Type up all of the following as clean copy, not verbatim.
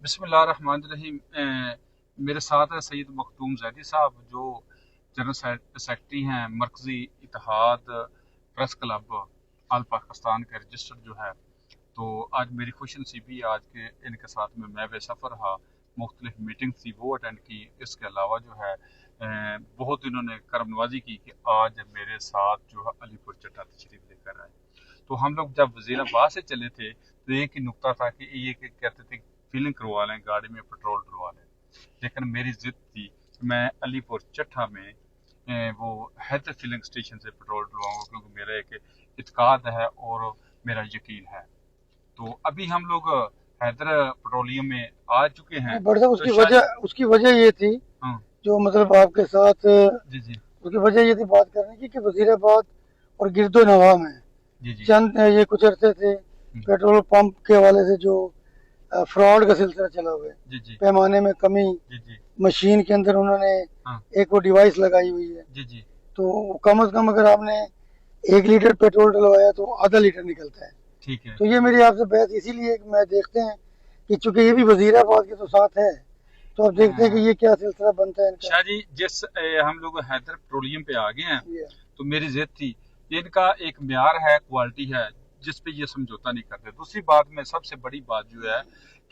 बिस्मिल्लाहिर्रहमानिर्रहीम। मेरे साथ है सैयद मखदूम जैदी साहब, जो जनरल सेक्रेटरी हैं मरकजी इत्तेहाद प्रेस क्लब आल पाकिस्तान के रजिस्टर्ड जो है। तो आज मेरी खुश नसीबी आज के इनके साथ में मैं बेसफ़र रहा, मुख्तलिफ मीटिंग थी वो अटेंड की। इसके अलावा जो है बहुत इन्होंने करम नवाजी की कि आज मेरे साथ जो है अलीपुर चट्टा तशरीफ लेकर आए। तो हम लोग जब वज़ीराबाद से चले थे तो एक ही नुक्ता था कि ये कहते थे फीलिंग करवा लें, गाड़ी में पेट्रोल डलवा लें। लेकिन मेरी जिद थी मैं अलीपुर चट्टा में वो हैदर फिलिंग स्टेशन से पेट्रोल डलवाऊंगा, क्योंकि मेरा एक इत्काद है और मेरा यकीन है। तो अभी हम लोग हैदर पेट्रोलियम में आ चुके हैं। बट साहब तो उसकी वजह ये थी, हाँ जो मतलब आपके साथ जी जी उसकी वजह ये थी बात करने की कि वजीराबाद और गिरदो नवाह में जी जी चंद ये कुछ अरसे से पेट्रोल पंप के हवाले से जो फ्रॉड का सिलसिला चला हुआ है, जी जी पैमाने में कमी, जी जी मशीन के अंदर उन्होंने हाँ एक वो डिवाइस लगाई हुई है। जी जी तो कम से कम अगर आपने 1 लीटर पेट्रोल डलवाया तो आधा लीटर निकलता है। ठीक है। तो ये मेरी आपसे बहस इसीलिए कि मैं देखते हैं कि चूंकि ये भी वजीराबाद के तो साथ है, तो अब देखते हैं कि ये क्या सिलसिला बनता है इनका। शाह जी, जिस हम लोग हैदर पेट्रोलियम पे आ गए हैं, ये तो मेरी जिद थी, इनका एक म्यार है, क्वालिटी है, जिस पे ये समझौता नहीं करते। दूसरी बात में सबसे बड़ी बात जो है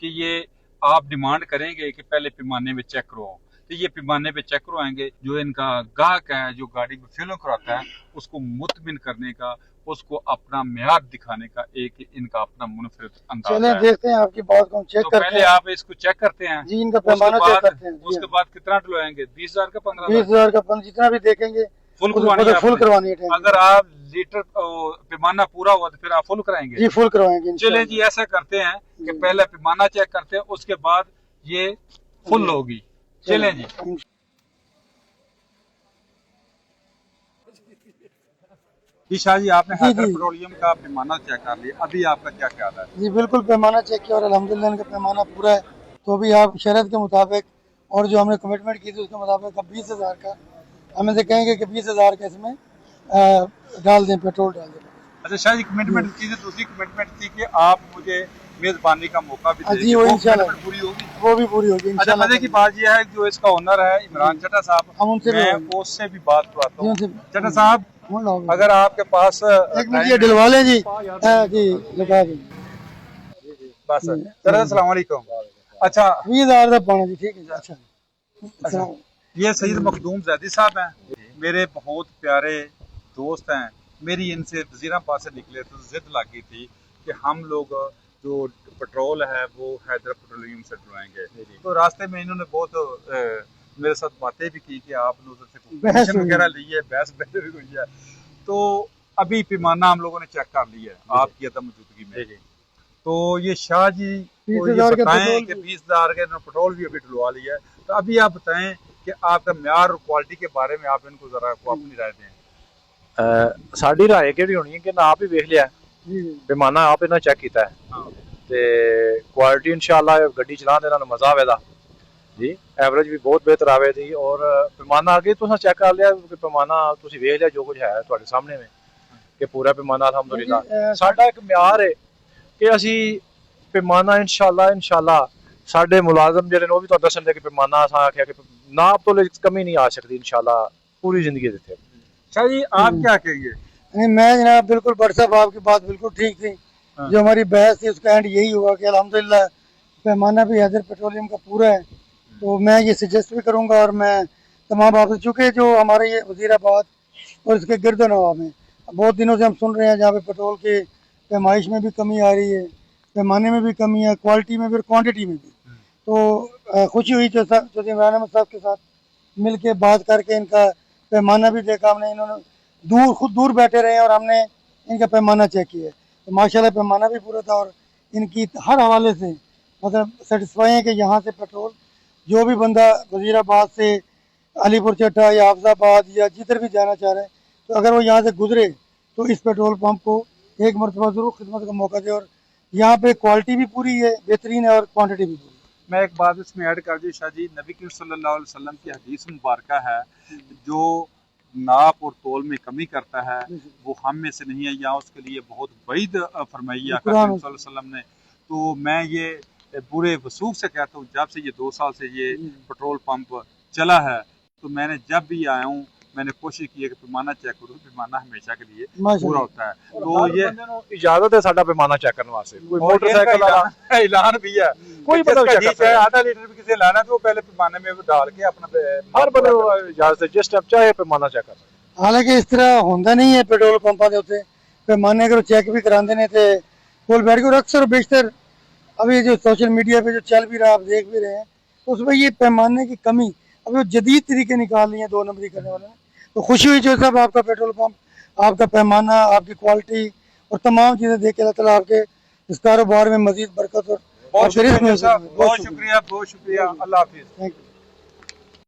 कि ये आप डिमांड करेंगे कि पहले पैमाने में चेक करवाओ, तो ये पैमाने पे चेक करवाएंगे। जो इनका ग्राहक है, जो गाड़ी में फिल्म कराता है, उसको मुतमिन करने का, उसको अपना म्यार दिखाने का एक इनका अपना मुनफरिद अंदाज चलें है। देखते हैं आपकी बात को हम चेक तो करते पहले हैं। आप इसको चेक करते हैं, जी इनका उसके पैमाना चेक बाद करते हैं। जी उसके बाद कितना डलवाएंगे? 20,000 का 15,000? 20,000 का फंड जितना भी देखेंगे फुल उसको करवानी है फुल आपने? करवानी है टैंक। अगर आप लीटर पैमाना पूरा हुआ तो फिर आप फुल कराएंगे? जी फुल करवाएंगे चले इंशाल्लाह। जी, ऐसा करते हैं कि पहले पैमाना चेक करते हैं, उसके बाद ये फुल होगी। चले जी। जी शाह जी, आपने हैदर जी पेट्रोलियम का पैमाना चेक कर लिया, अभी आपका क्या ख्याल है? जी बिल्कुल पैमाना चेक किया और अल्हम्दुलिल्लाह इनका पैमाना पूरा है। तो अभी आप शरत के मुताबिक और जो हमने कमिटमेंट की थी उसके मुताबिक अब 20,000 का हमें से कहेंगे कि 20,000 का इसमें डाल दें, पेट्रोल डाल दें। अच्छा शाह जी, कमिटमेंट की थी, दूसरी कमिटमेंट थी कि आप मुझे मेजबानी का मौका भी जी देंगे, वो वो इंशाल्लाह कमिटमेंट पूरी होगी? वो भी पूरी होगी अच्छा, इंशाल्लाह। मजे की बात यह है, जो इसका ओनर है इमरान चड्ढा साहब, हम उनसे मैं उससे भी बात करवाता हूँ। चड्ढा साहब, अगर आपके पास एक मिनट ये डलवा लें जी। जी लगा दें। बस चड्ढा, अस्सलाम वालेकुम। अच्छा 20,000 का पाना जी, ठीक है जी। अच्छा अच्छा, ये सैयद मखदूम जैदी साहब हैं, मेरे बहुत प्यारे दोस्त हैं। मेरी इनसे वज़ीराबाद से निकले तो जिद लग गई थी कि हम लोग जो पेट्रोल है वो हैदर पेट्रोलियम से डलवाएंगे। तो रास्ते में इन्होंने बहुत मेरे साथ बातें भी की कि आपने उधर से कमीशन वगैरह ली है, बहस भी हुई है। तो अभी पैमाना हम लोगों ने चेक कर लिया है आपकी अदम मौजूदगी में। तो ये शाह जी को ये 20,000 का बताएं कि पेट्रोल 20,000 के पेट्रोल भी अभी डलवा लिया है। तो अभी आप बताएं कि आपका म्यार और क्वालिटी के बारे में आप इनको जरा अपनी राय दें। ਸਾਡੀ ਰਾਏ ਕਿਹੜੀ ਹੋਣੀ ਹੈ ਕਿ ਨਾ ਆਪ ਹੀ ਵੇਖ ਲਿਆ, ਪੈਮਾਨਾ ਆਪ ਇਹਨਾਂ ਚੈੱਕ ਕੀਤਾ ਹੈ ਤੇ ਕੁਆਲਿਟੀ ਇਨਸ਼ਾਅੱਲਾ ਗੱਡੀ ਚਲਾਉਣ ਦੇ ਨਾਲ ਮਜ਼ਾ ਆਵੇਗਾ ਜੀ, ਐਵਰੇਜ ਵੀ ਬਹੁਤ ਬਿਹਤਰ ਆਵੇਗੀ। ਔਰ ਪੈਮਾਨਾ ਅੱਗੇ ਤੁਸੀਂ ਚੈੱਕ ਕਰ ਲਿਆ ਕਿ ਪੈਮਾਨਾ ਤੁਸੀਂ ਵੇਖ ਲਿਆ ਜੋ ਕੁਝ ਹੈ ਤੁਹਾਡੇ ਸਾਹਮਣੇ ਵਿੱਚ ਕਿ ਪੂਰਾ ਪੈਮਾਨਾ ਅਲਹਮਦੁਲਿਲਾ। ਸਾਡਾ ਇੱਕ ਮਿਆਰ ਹੈ ਕਿ ਅਸੀਂ ਪੈਮਾਨਾ ਇਨਸ਼ਾਅੱਲਾ ਸਾਡੇ ਮੁਲਾਜ਼ਮ ਜਿਹੜੇ ਨੇ ਉਹ ਵੀ ਤੁਹਾਨੂੰ ਦੱਸਣਗੇ ਕਿ ਪੈਮਾਨਾ ਅਸਾਂ ਆਖਿਆ ਕਿ ਨਾਪ ਤੋਂ ਕਮੀ ਨਹੀਂ ਆ ਸਕਦੀ ਇਨਸ਼ਾਅੱਲਾ पूरी जिंदगी देते। शाह जी आप क्या कहेंगे? नहीं मैं जनाब बिल्कुल बट साहब आपकी बात बिल्कुल ठीक थी। जो हमारी बहस थी उसका एंड यही हुआ कि अल्हम्दुलिल्लाह पैमाना भी हैदर पेट्रोलियम का पूरा है। तो मैं ये सजेस्ट भी करूँगा और मैं तमाम आपसे, चूँकि जो हमारे ये वज़ीराबाद और इसके गिरदनवा में बहुत दिनों से हम सुन रहे हैं जहाँ पे पेट्रोल के पैमाइश में भी कमी आ रही है, पैमाने में भी कमी है, क्वालिटी में भी और क्वान्टिटी में भी। तो खुशी हुई जो इमरान अहमद साहब के साथ मिल के बात करके इनका पैमाना भी देखा हमने। इन्होंने खुद दूर बैठे रहे और हमने इनका पैमाना चेक किया। तो माशाल्लाह पैमाना भी पूरा था और इनकी हर हवाले से मतलब सेटिस्फाई है कि यहाँ से पेट्रोल जो भी बंदा वज़ीराबाद से अलीपुर चट्टा या हाफजाबाद या जिधर भी जाना चाह रहे हैं, तो अगर वो यहाँ से गुजरे तो इस पेट्रोल पंप को एक मरतबा ज़रूर खिदमत का मौका दे। और यहाँ पे क्वालिटी भी पूरी है, बेहतरीन है और क्वान्टिटी भी पूरी। मैं एक बात इसमें ऐड कर दूं शाह जी, नबी करीम सल्लल्लाहु अलैहि वसल्लम की हदीस मुबारका है, जो नाप और तोल में कमी करता है वो हम में से नहीं है, या उसके लिए बहुत वईद फरमाई आका सल्लल्लाहु अलैहि वसल्लम ने। तो मैं ये पूरे वसूख से कहता हूँ, जब से ये 2 साल से ये पेट्रोल पंप चला है तो मैंने जब भी आया हूँ मैंने कोशिश की है कि पैमाना चेक करूँ, पैमाना हमेशा के लिए पूरा होता है। तो ये इजाजत है साडा पैमाना चेक करने वास्ते, कोई मोटरसाइकिल वाला ऐलान भी है, कोई बंदा चेक करता है, आधा लीटर भी किसी लाना तो वो पहले पैमाने में वो डाल के अपना हर बंदे को इजाजत है जिस स्टेप चाहे पैमाना चेक कर। हालांकि इस तरह होंदा नहीं है पेट्रोल पंपां दे उत्ते पैमाने अगर चेक भी करांदे ने ते कोल बैठ के, और अक्सर बेशतर अभी जो सोशल मीडिया पे जो चल भी रहा है आप देख भी रहे हैं, तो उसमें ये पैमाने की कमी, अभी वो जदीद तरीके निकाल लिए हैं 2 नंबरी करने वाले ने। तो खुशी हुई जो साहब आपका पेट्रोल पंप, आपका पैमाना, आपकी क्वालिटी और तमाम चीज़ें देख के अल्लाह ताला आपके इस कारोबार में मजीद बरकत और बहुत रिस्क में शुक्रिया, बहुत शुक्रिया, अल्लाह हाफिज। Thank you.